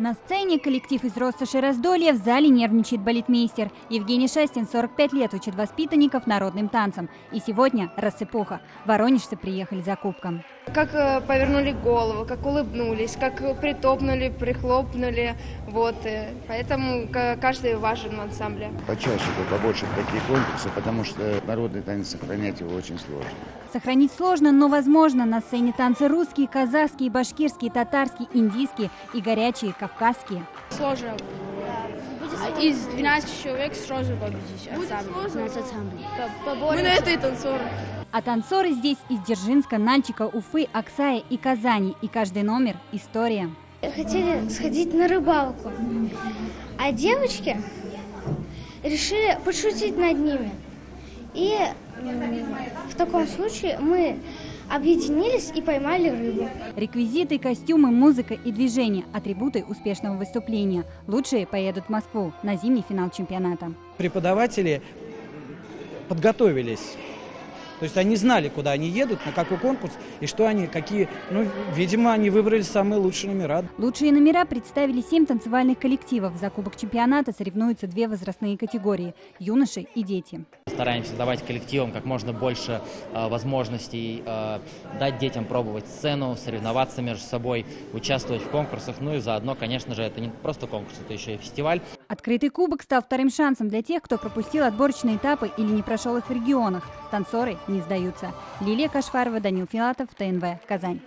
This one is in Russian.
На сцене коллектив из Россоши Раздолья, в зале нервничает балетмейстер. Евгений Шастин 45 лет учит воспитанников народным танцам. И сегодня рассыпуха. Воронежцы приехали за кубком. Как повернули голову, как улыбнулись, как притопнули, прихлопнули. Поэтому каждый важен в ансамбле. Почаще, побольше таких конкурсов, потому что народный танец сохранять его очень сложно. Сохранить сложно, но возможно. На сцене танцы русские, казахские, башкирские, татарские, индийские и горячие кавказские. Сложно. Из 12 человек сложно победить ансамбль. Мы на это и танцоры. А танцоры здесь из Дзержинска, Нальчика, Уфы, Аксая и Казани. И каждый номер – история. Хотели сходить на рыбалку, а девочки решили подшутить над ними. И в таком случае мы объединились и поймали рыбу. Реквизиты, костюмы, музыка и движение – атрибуты успешного выступления. Лучшие поедут в Москву на зимний финал чемпионата. Преподаватели подготовились. То есть они знали, куда они едут, на какой конкурс и что они, какие. Видимо, они выбрали самые лучшие номера. Лучшие номера представили 7 танцевальных коллективов. За кубок чемпионата соревнуются 2 возрастные категории – юноши и дети. Стараемся давать коллективам как можно больше возможностей, дать детям пробовать сцену, соревноваться между собой, участвовать в конкурсах. Ну и заодно, конечно же, это не просто конкурс, это еще и фестиваль. Открытый кубок стал вторым шансом для тех, кто пропустил отборочные этапы или не прошел их в регионах. Танцоры не сдаются. Лилия Кашфарова, Данил Филатов, ТНВ, Казань.